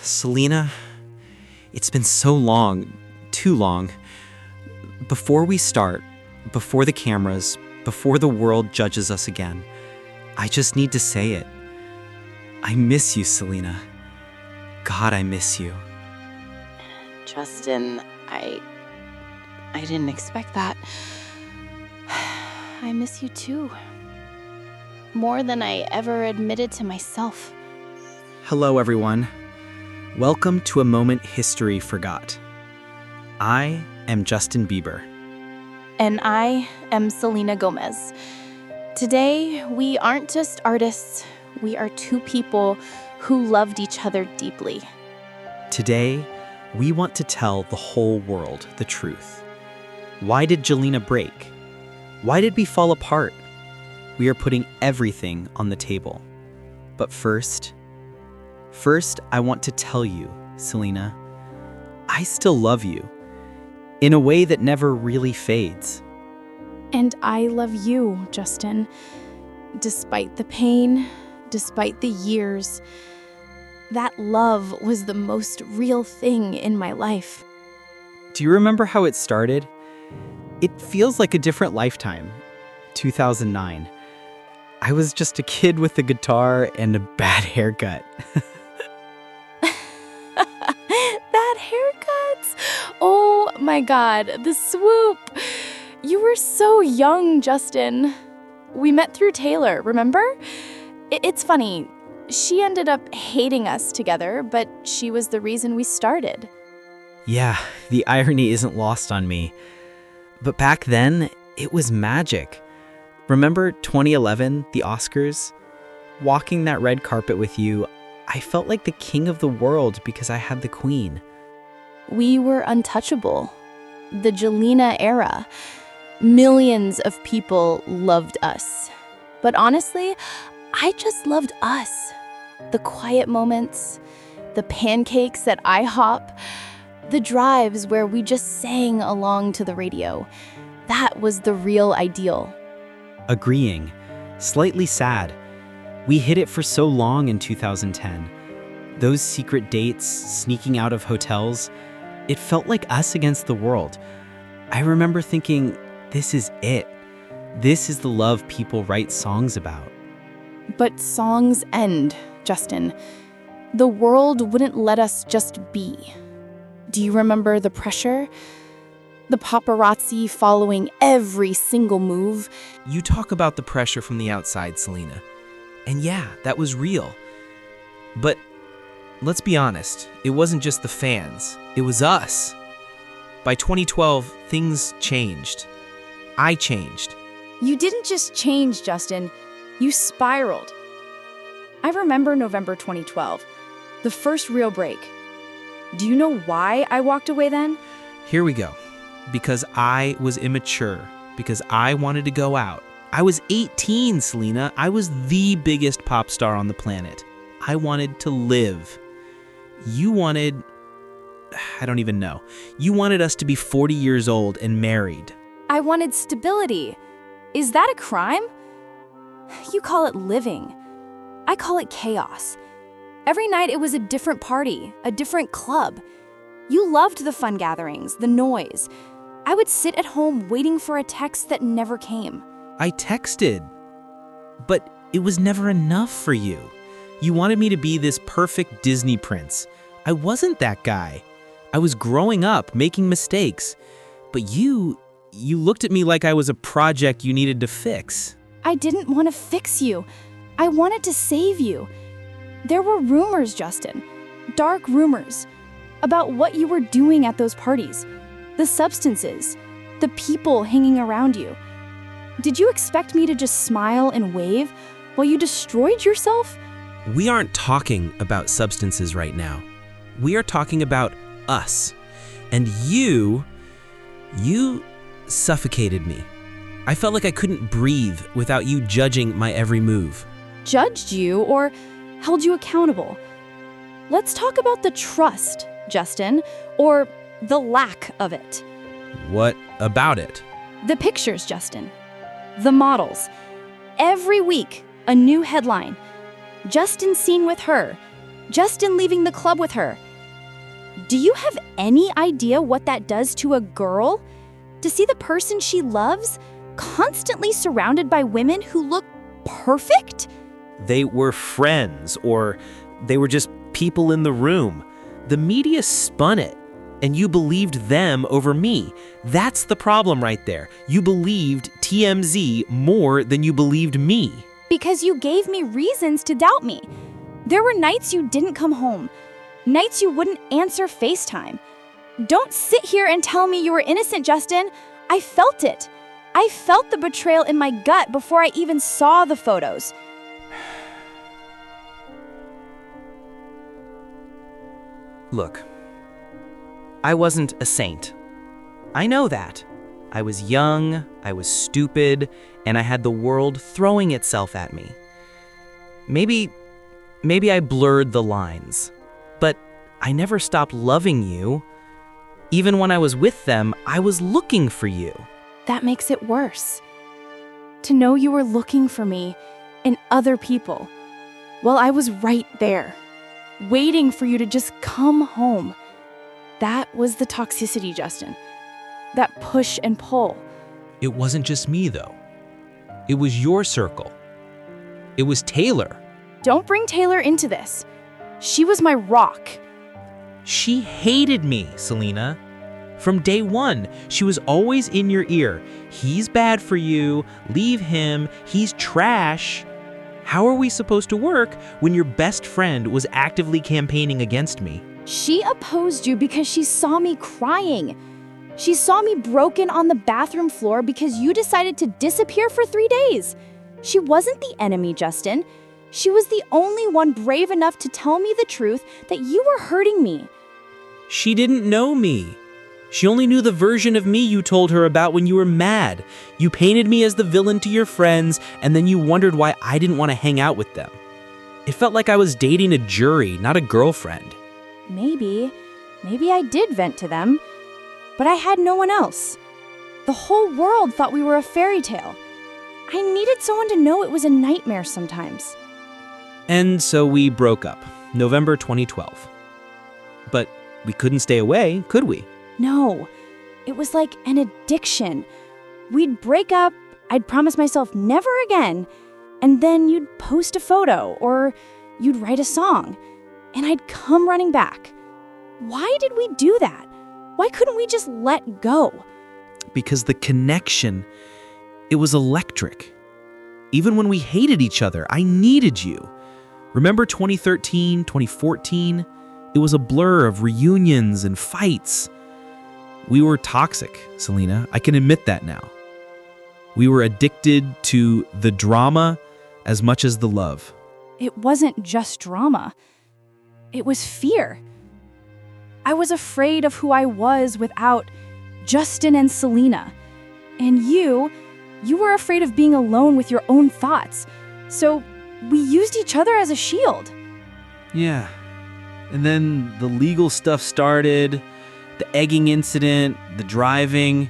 Selena, it's been so long, too long. Before we start, before the cameras, before the world judges us again, I just need to say it. I miss you, Selena. God, I miss you. Justin, I didn't expect that. I miss you too. More than I ever admitted to myself. Hello, everyone. Welcome to a moment history forgot. I am Justin Bieber. And I am Selena Gomez. Today, we aren't just artists. We are two people who loved each other deeply. Today, we want to tell the whole world the truth. Why did Jelena break? Why did we fall apart? We are putting everything on the table. But first, I want to tell you, Selena, I still love you in a way that never really fades. And I love you, Justin. Despite the pain, despite the years, that love was the most real thing in my life. Do you remember how it started? It feels like a different lifetime. 2009. I was just a kid with a guitar and a bad haircut. That haircut! Oh my God, the swoop! You were so young, Justin. We met through Taylor, remember? It's funny. She ended up hating us together, but she was the reason we started. Yeah, the irony isn't lost on me. But back then, it was magic. Remember 2011, the Oscars? Walking that red carpet with you, I felt like the king of the world because I had the queen. We were untouchable. The Jelena era. Millions of people loved us. But honestly, I just loved us. The quiet moments, the pancakes at IHOP, the drives where we just sang along to the radio. That was the real ideal. Agreeing. Slightly sad. We hid it for so long in 2010. Those secret dates, sneaking out of hotels, it felt like us against the world. I remember thinking, this is it. This is the love people write songs about. But songs end, Justin. The world wouldn't let us just be. Do you remember the pressure? The paparazzi following every single move. You talk about the pressure from the outside, Selena. And yeah, that was real. But let's be honest, it wasn't just the fans, it was us. By 2012, things changed. I changed. You didn't just change, Justin. You spiraled. I remember November 2012, the first real break. Do you know why I walked away then? Here we go. Because I was immature. Because I wanted to go out. I was 18, Selena. I was the biggest pop star on the planet. I wanted to live. You wanted... I don't even know. You wanted us to be 40 years old and married. I wanted stability. Is that a crime? You call it living. I call it chaos. Every night it was a different party, a different club. You loved the fun gatherings, the noise. I would sit at home waiting for a text that never came. I texted. But it was never enough for you. You wanted me to be this perfect Disney prince. I wasn't that guy. I was growing up, making mistakes. But you looked at me like I was a project you needed to fix. I didn't want to fix you. I wanted to save you. There were rumors, Justin. Dark rumors. About what you were doing at those parties. The substances. The people hanging around you. Did you expect me to just smile and wave while you destroyed yourself? We aren't talking about substances right now. We are talking about us. And you suffocated me. I felt like I couldn't breathe without you judging my every move. Judged you or held you accountable? Let's talk about the trust, Justin, or the lack of it. What about it? The pictures, Justin. The models. Every week, a new headline. Justin seen with her. Justin leaving the club with her. Do you have any idea what that does to a girl? To see the person she loves constantly surrounded by women who look perfect? They were friends, or they were just people in the room. The media spun it, and you believed them over me. That's the problem right there. You believed TMZ more than you believed me. Because you gave me reasons to doubt me. There were nights you didn't come home, nights you wouldn't answer FaceTime. Don't sit here and tell me you were innocent, Justin. I felt it. I felt the betrayal in my gut before I even saw the photos. Look, I wasn't a saint. I know that. I was young, I was stupid, and I had the world throwing itself at me. Maybe I blurred the lines, but I never stopped loving you. Even when I was with them, I was looking for you. That makes it worse. To know you were looking for me in other people, while I was right there, waiting for you to just come home. That was the toxicity, Justin. That push and pull. It wasn't just me, though. It was your circle. It was Taylor. Don't bring Taylor into this. She was my rock. She hated me, Selena. From day one, she was always in your ear. He's bad for you. Leave him. He's trash. How are we supposed to work when your best friend was actively campaigning against me? She opposed you because she saw me crying. She saw me broken on the bathroom floor because you decided to disappear for 3 days. She wasn't the enemy, Justin. She was the only one brave enough to tell me the truth that you were hurting me. She didn't know me. She only knew the version of me you told her about when you were mad. You painted me as the villain to your friends, and then you wondered why I didn't want to hang out with them. It felt like I was dating a jury, not a girlfriend. Maybe I did vent to them, but I had no one else. The whole world thought we were a fairy tale. I needed someone to know it was a nightmare sometimes. And so we broke up, November 2012. But we couldn't stay away, could we? No, it was like an addiction. We'd break up, I'd promise myself never again, and then you'd post a photo or you'd write a song, and I'd come running back. Why did we do that? Why couldn't we just let go? Because the connection, it was electric. Even when we hated each other, I needed you. Remember 2013, 2014? It was a blur of reunions and fights. We were toxic, Selena. I can admit that now. We were addicted to the drama as much as the love. It wasn't just drama. It was fear. I was afraid of who I was without Justin and Selena. And you were afraid of being alone with your own thoughts. So we used each other as a shield. Yeah. And then the legal stuff started, the egging incident, the driving.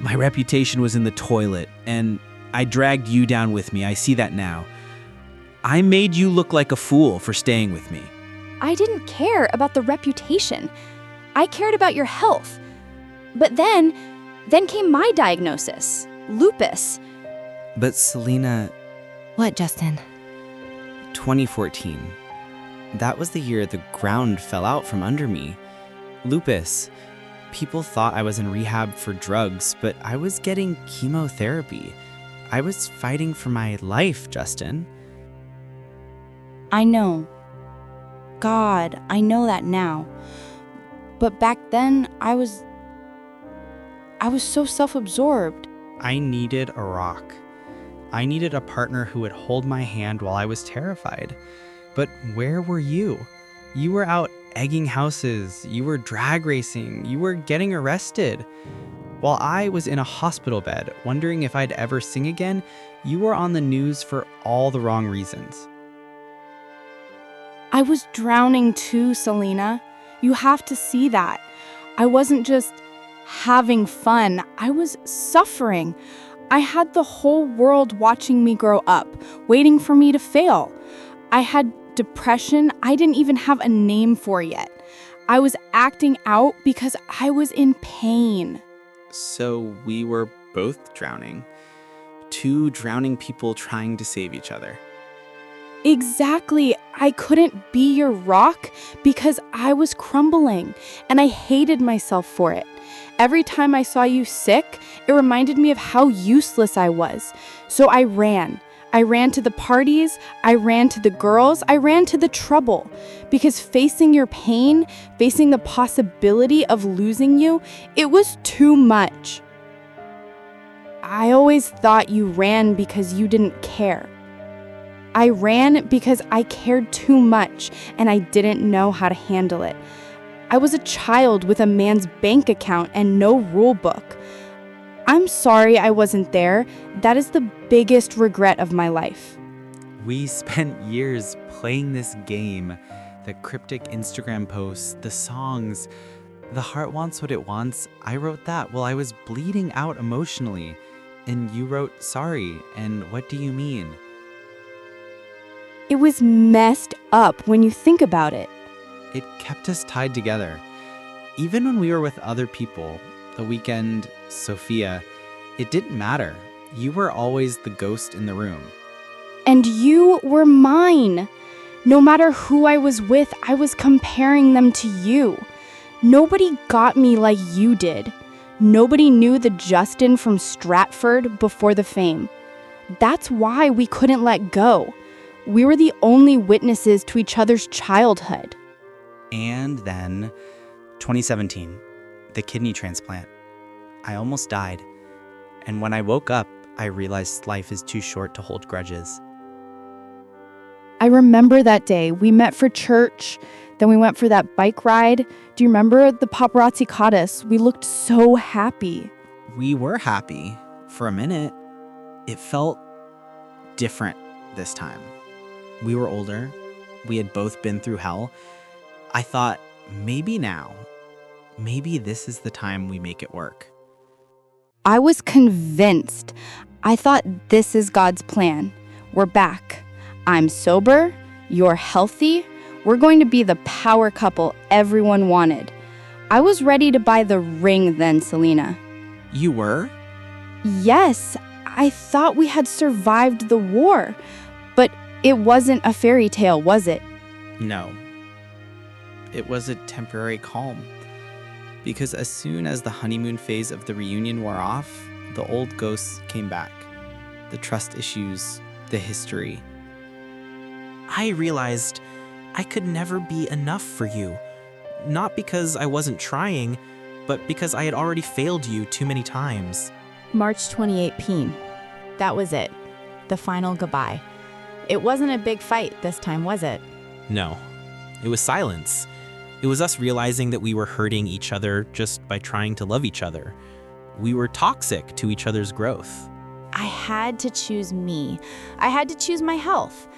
My reputation was in the toilet, and I dragged you down with me. I see that now. I made you look like a fool for staying with me. I didn't care about the reputation. I cared about your health. But then came my diagnosis, lupus. But Selena, What, Justin? 2014. That was the year the ground fell out from under me. Lupus. People thought I was in rehab for drugs, but I was getting chemotherapy. I was fighting for my life, Justin. I know. God, I know that now. But back then, I was so self-absorbed. I needed a rock. I needed a partner who would hold my hand while I was terrified. But where were you? You were out egging houses, you were drag racing, you were getting arrested. While I was in a hospital bed, wondering if I'd ever sing again, you were on the news for all the wrong reasons. I was drowning too, Selena. You have to see that. I wasn't just having fun. I was suffering. I had the whole world watching me grow up, waiting for me to fail. I had depression I didn't even have a name for yet. I was acting out because I was in pain. So we were both drowning. Two drowning people trying to save each other. Exactly. I couldn't be your rock because I was crumbling, and I hated myself for it. Every time I saw you sick, it reminded me of how useless I was. So I ran. I ran to the parties, I ran to the girls, I ran to the trouble. Because facing your pain, facing the possibility of losing you, it was too much. I always thought you ran because you didn't care. I ran because I cared too much and I didn't know how to handle it. I was a child with a man's bank account and no rule book. I'm sorry I wasn't there. That is the biggest regret of my life. We spent years playing this game. The cryptic Instagram posts, the songs. The heart wants what it wants. I wrote that while I was bleeding out emotionally. And you wrote sorry. And what do you mean? It was messed up when you think about it. It kept us tied together. Even when we were with other people, The Weeknd, Sophia, it didn't matter. You were always the ghost in the room. And you were mine. No matter who I was with, I was comparing them to you. Nobody got me like you did. Nobody knew the Justin from Stratford before the fame. That's why we couldn't let go. We were the only witnesses to each other's childhood. And then, 2017, the kidney transplant. I almost died. And when I woke up, I realized life is too short to hold grudges. I remember that day. We met for church, then we went for that bike ride. Do you remember? The paparazzi caught us. We looked so happy. We were happy for a minute. It felt different this time. We were older. We had both been through hell. I thought, maybe now, maybe this is the time we make it work. I was convinced. I thought this is God's plan. We're back. I'm sober. You're healthy. We're going to be the power couple everyone wanted. I was ready to buy the ring then, Selena. You were? Yes, I thought we had survived the war. But it wasn't a fairy tale, was it? No. It was a temporary calm. Because as soon as the honeymoon phase of the reunion wore off, the old ghosts came back. The trust issues, the history. I realized I could never be enough for you. Not because I wasn't trying, but because I had already failed you too many times. March 2018. That was it. The final goodbye. It wasn't a big fight this time, was it? No, it was silence. It was us realizing that we were hurting each other just by trying to love each other. We were toxic to each other's growth. I had to choose me. I had to choose my health.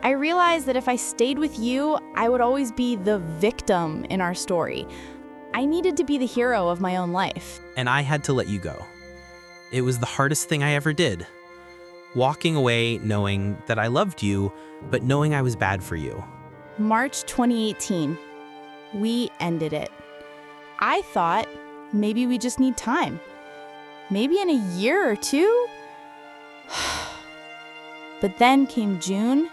I realized that if I stayed with you, I would always be the victim in our story. I needed to be the hero of my own life. And I had to let you go. It was the hardest thing I ever did. Walking away knowing that I loved you, but knowing I was bad for you. March 2018. We ended it. I thought maybe we just need time. Maybe in a year or two. But then came June,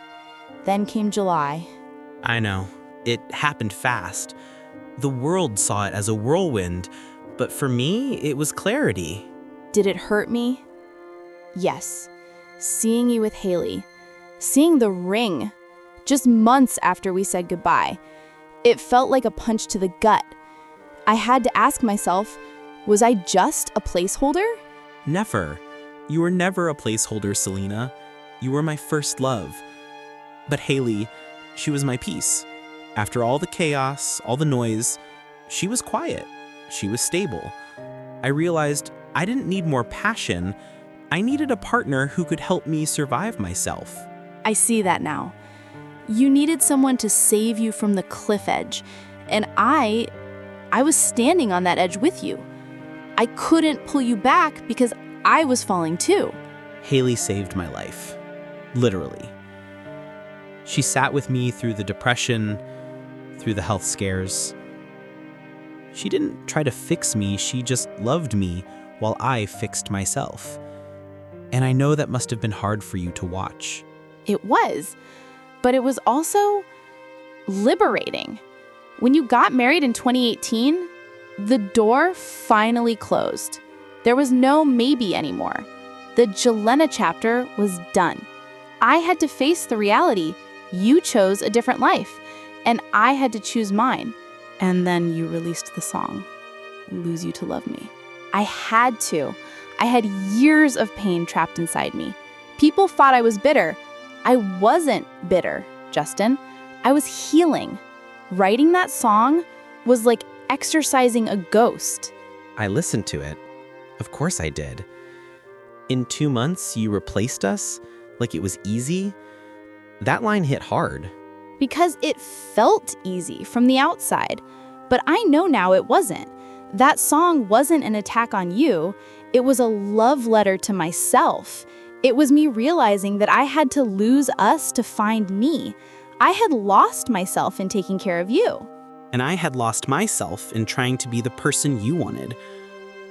then came July. I know. It happened fast. The world saw it as a whirlwind, but for me, it was clarity. Did it hurt me? Yes. Seeing you with Haley. Seeing the ring. Just months after we said goodbye. It felt like a punch to the gut. I had to ask myself, was I just a placeholder? Never. You were never a placeholder, Selena. You were my first love. But Haley, she was my peace. After all the chaos, all the noise, she was quiet. She was stable. I realized I didn't need more passion. I needed a partner who could help me survive myself. I see that now. You needed someone to save you from the cliff edge, and I was standing on that edge with you. I couldn't pull you back because I was falling too. Haley saved my life. Literally. She sat with me through the depression, through the health scares. She didn't try to fix me, she just loved me while I fixed myself. And I know that must have been hard for you to watch. It was, but it was also liberating. When you got married in 2018, the door finally closed. There was no maybe anymore. The Jelena chapter was done. I had to face the reality. You chose a different life, and I had to choose mine. And then you released the song, Lose You to Love Me. I had to. I had years of pain trapped inside me. People thought I was bitter. I wasn't bitter, Justin. I was healing. Writing that song was like exorcising a ghost. I listened to it. Of course I did. In 2 months, you replaced us like it was easy. That line hit hard. Because it felt easy from the outside. But I know now it wasn't. That song wasn't an attack on you. It was a love letter to myself. It was me realizing that I had to lose us to find me. I had lost myself in taking care of you. And I had lost myself in trying to be the person you wanted.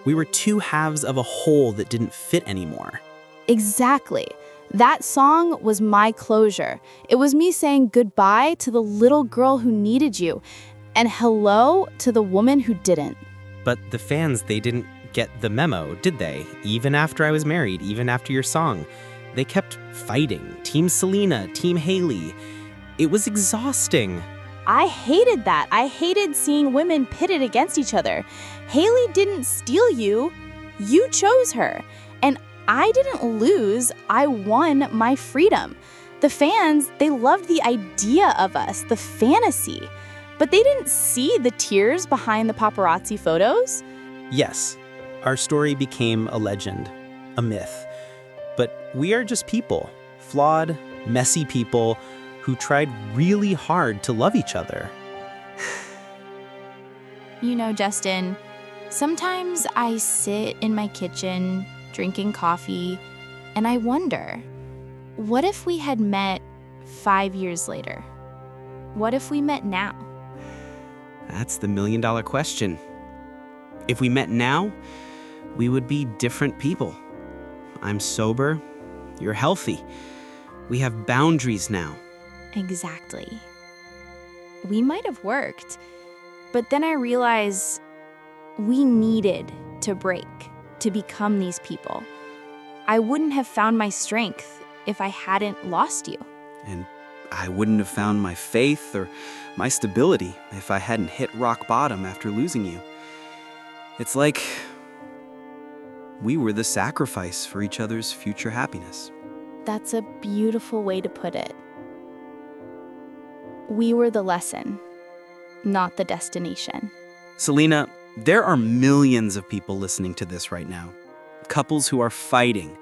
We were two halves of a whole that didn't fit anymore. Exactly. That song was my closure. It was me saying goodbye to the little girl who needed you and hello to the woman who didn't. But the fans, they didn't get the memo, did they? Even after I was married, even after your song. They kept fighting. Team Selena, Team Haley. It was exhausting. I hated that. I hated seeing women pitted against each other. Haley didn't steal you. You chose her. And I didn't lose. I won my freedom. The fans, they loved the idea of us, the fantasy. But they didn't see the tears behind the paparazzi photos. Yes, our story became a legend, a myth. But we are just people, flawed, messy people who tried really hard to love each other. You know, Justin, sometimes I sit in my kitchen drinking coffee and I wonder, what if we had met 5 years later? What if we met now? That's the $1 million question. If we met now, we would be different people. I'm sober, you're healthy. We have boundaries now. Exactly. We might have worked, but then I realized we needed to break to become these people. I wouldn't have found my strength if I hadn't lost you. And I wouldn't have found my faith or my stability if I hadn't hit rock bottom after losing you. It's like we were the sacrifice for each other's future happiness. That's a beautiful way to put it. We were the lesson, not the destination. Selena, there are millions of people listening to this right now. Couples who are fighting,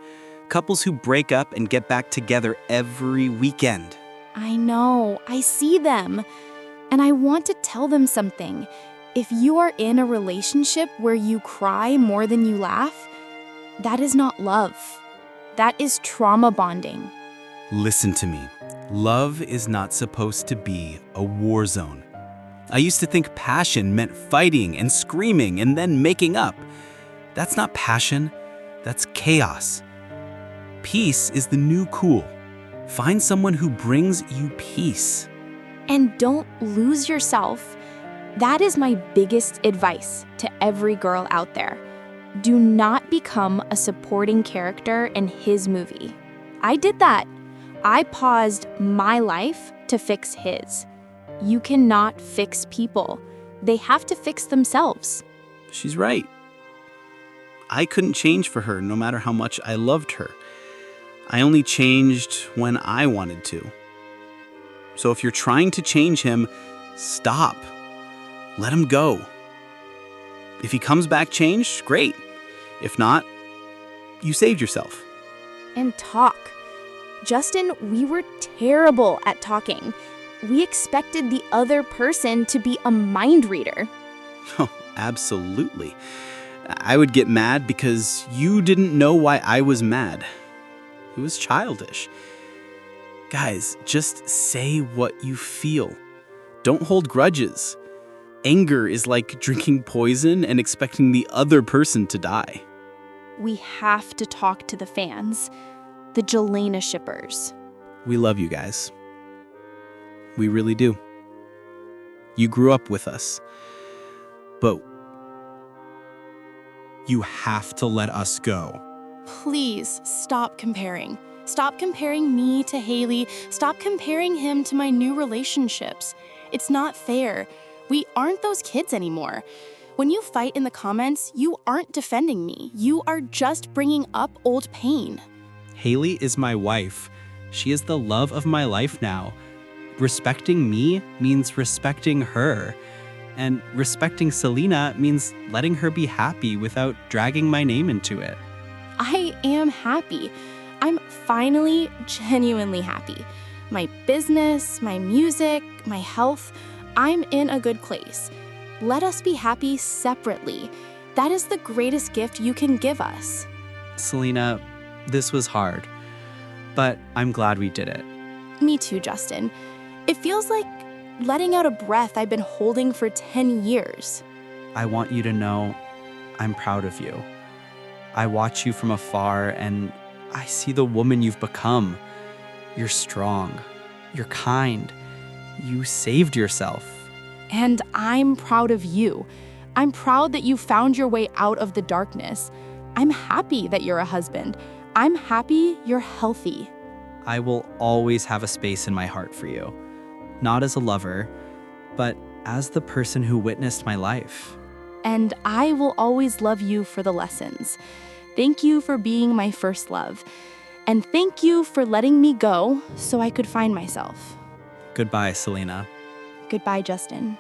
couples who break up and get back together every weekend. I know, I see them. And I want to tell them something. If you are in a relationship where you cry more than you laugh, that is not love. That is trauma bonding. Listen to me. Love is not supposed to be a war zone. I used to think passion meant fighting and screaming and then making up. That's not passion, that's chaos. Peace is the new cool. Find someone who brings you peace. And don't lose yourself. That is my biggest advice to every girl out there. Do not become a supporting character in his movie. I did that. I paused my life to fix his. You cannot fix people. They have to fix themselves. She's right. I couldn't change for her no matter how much I loved her. I only changed when I wanted to. So if you're trying to change him, stop. Let him go. If he comes back changed, great. If not, you saved yourself. And talk. Justin, we were terrible at talking. We expected the other person to be a mind reader. Oh, absolutely. I would get mad because you didn't know why I was mad. It was childish. Guys, just say what you feel. Don't hold grudges. Anger is like drinking poison and expecting the other person to die. We have to talk to the fans, the Jelena shippers. We love you guys. We really do. You grew up with us. But you have to let us go. Please stop comparing. Stop comparing me to Haley. Stop comparing him to my new relationships. It's not fair. We aren't those kids anymore. When you fight in the comments, you aren't defending me. You are just bringing up old pain. Haley is my wife. She is the love of my life now. Respecting me means respecting her. And respecting Selena means letting her be happy without dragging my name into it. I am happy. I'm finally genuinely happy. My business, my music, my health, I'm in a good place. Let us be happy separately. That is the greatest gift you can give us. Selena, this was hard, but I'm glad we did it. Me too, Justin. It feels like letting out a breath I've been holding for 10 years. I want you to know I'm proud of you. I watch you from afar and I see the woman you've become. You're strong. You're kind. You saved yourself. And I'm proud of you. I'm proud that you found your way out of the darkness. I'm happy that you're a husband. I'm happy you're healthy. I will always have a space in my heart for you. Not as a lover, but as the person who witnessed my life. And I will always love you for the lessons. Thank you for being my first love. And thank you for letting me go so I could find myself. Goodbye, Selena. Goodbye, Justin.